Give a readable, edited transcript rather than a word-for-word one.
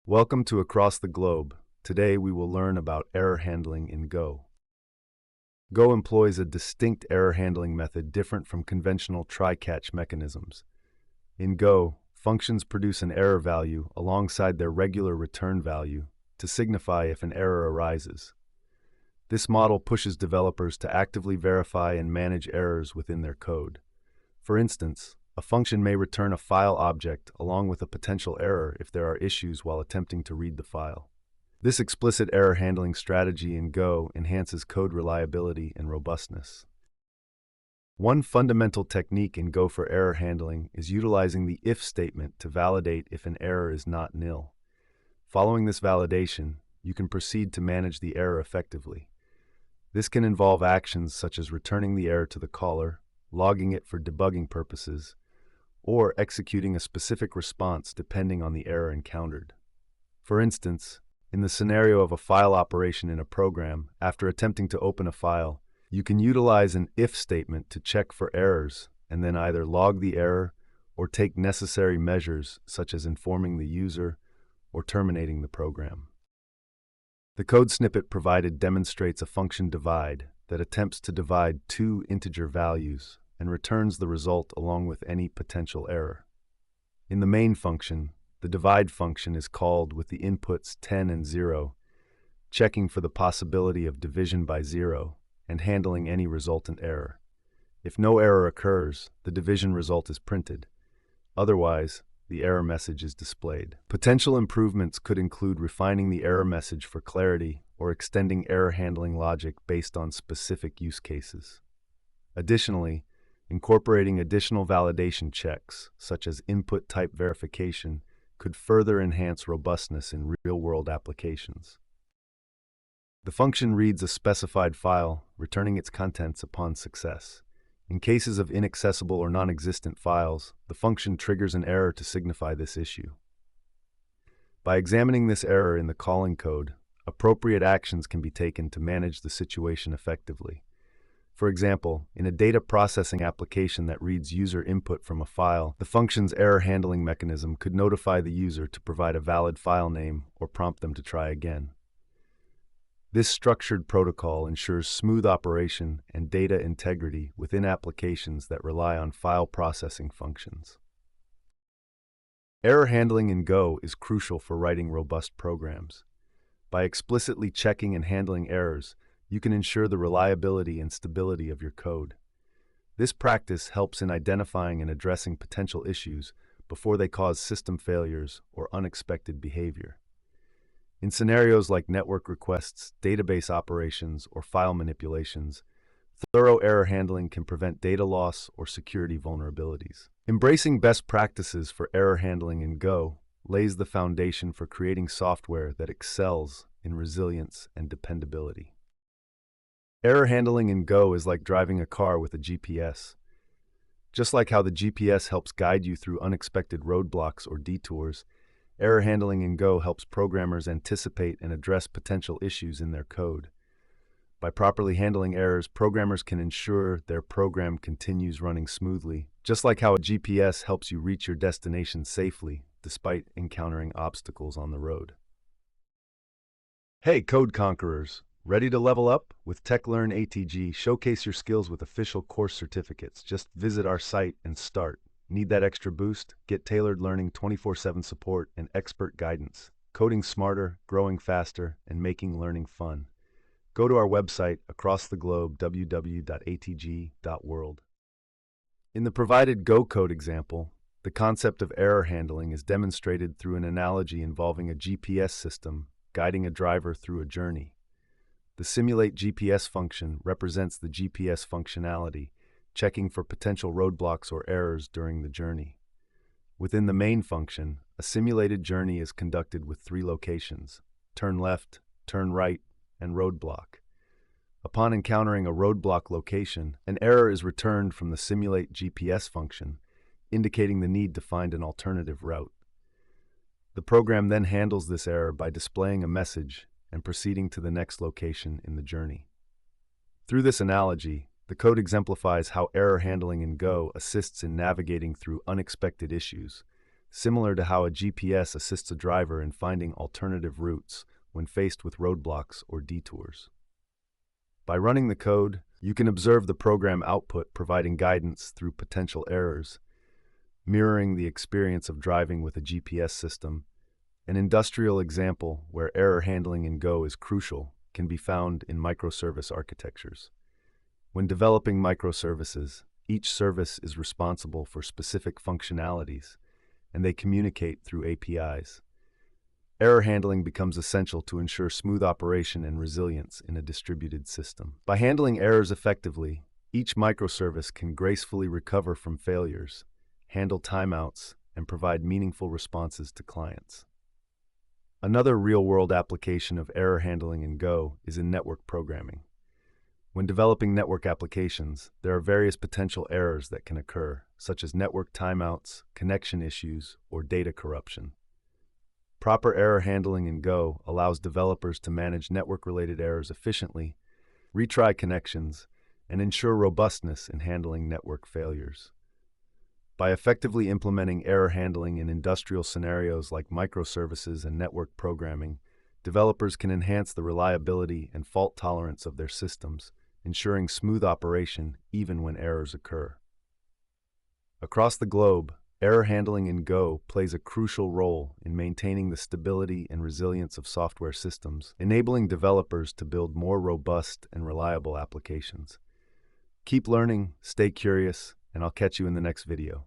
Welcome to Across the Globe. Today we will learn about error handling in Go. Go employs a distinct error handling method different from conventional try-catch mechanisms. In Go, functions produce an error value alongside their regular return value to signify if an error arises. This model pushes developers to actively verify and manage errors within their code. For instance, a function may return a file object along with a potential error if there are issues while attempting to read the file. This explicit error handling strategy in Go enhances code reliability and robustness. One fundamental technique in Go for error handling is utilizing the if statement to validate if an error is not nil. Following this validation, you can proceed to manage the error effectively. This can involve actions such as returning the error to the caller, logging it for debugging purposes, or executing a specific response depending on the error encountered. For instance, in the scenario of a file operation in a program, after attempting to open a file, you can utilize an if statement to check for errors and then either log the error or take necessary measures such as informing the user or terminating the program. The code snippet provided demonstrates a function divide that attempts to divide two integer values and returns the result along with any potential error. In the main function, the divide function is called with the inputs 10 and 0, checking for the possibility of division by 0 and handling any resultant error. If no error occurs, the division result is printed. Otherwise, the error message is displayed. Potential improvements could include refining the error message for clarity or extending error handling logic based on specific use cases. Additionally, incorporating additional validation checks, such as input type verification, could further enhance robustness in real-world applications. The function reads a specified file, returning its contents upon success. In cases of inaccessible or non-existent files, the function triggers an error to signify this issue. By examining this error in the calling code, appropriate actions can be taken to manage the situation effectively. For example, in a data processing application that reads user input from a file, the function's error handling mechanism could notify the user to provide a valid file name or prompt them to try again. This structured protocol ensures smooth operation and data integrity within applications that rely on file processing functions. Error handling in Go is crucial for writing robust programs. By explicitly checking and handling errors, you can ensure the reliability and stability of your code. This practice helps in identifying and addressing potential issues before they cause system failures or unexpected behavior. In scenarios like network requests, database operations, or file manipulations, thorough error handling can prevent data loss or security vulnerabilities. Embracing best practices for error handling in Go lays the foundation for creating software that excels in resilience and dependability. Error handling in Go is like driving a car with a GPS. Just like how the GPS helps guide you through unexpected roadblocks or detours, error handling in Go helps programmers anticipate and address potential issues in their code. By properly handling errors, programmers can ensure their program continues running smoothly, just like how a GPS helps you reach your destination safely despite encountering obstacles on the road. Hey, Code Conquerors! Ready to level up? With TechLearn ATG, showcase your skills with official course certificates. Just visit our site and start. Need that extra boost? Get tailored learning, 24/7 support, and expert guidance. Coding smarter, growing faster, and making learning fun. Go to our website across the globe, www.atg.world. In the provided Go code example, the concept of error handling is demonstrated through an analogy involving a GPS system guiding a driver through a journey. The simulate GPS function represents the GPS functionality, checking for potential roadblocks or errors during the journey. Within the main function, a simulated journey is conducted with 3 locations: turn left, turn right, and roadblock. Upon encountering a roadblock location, an error is returned from the simulate GPS function, indicating the need to find an alternative route. The program then handles this error by displaying a message and proceeding to the next location in the journey. Through this analogy, the code exemplifies how error handling in Go assists in navigating through unexpected issues, similar to how a GPS assists a driver in finding alternative routes when faced with roadblocks or detours. By running the code, you can observe the program output providing guidance through potential errors, mirroring the experience of driving with a GPS system. An industrial example where error handling in Go is crucial can be found in microservice architectures. When developing microservices, each service is responsible for specific functionalities, and they communicate through APIs. Error handling becomes essential to ensure smooth operation and resilience in a distributed system. By handling errors effectively, each microservice can gracefully recover from failures, handle timeouts, and provide meaningful responses to clients. Another real-world application of error handling in Go is in network programming. When developing network applications, there are various potential errors that can occur, such as network timeouts, connection issues, or data corruption. Proper error handling in Go allows developers to manage network-related errors efficiently, retry connections, and ensure robustness in handling network failures. By effectively implementing error handling in industrial scenarios like microservices and network programming, developers can enhance the reliability and fault tolerance of their systems, ensuring smooth operation even when errors occur. Across the globe, error handling in Go plays a crucial role in maintaining the stability and resilience of software systems, enabling developers to build more robust and reliable applications. Keep learning, stay curious, and I'll catch you in the next video.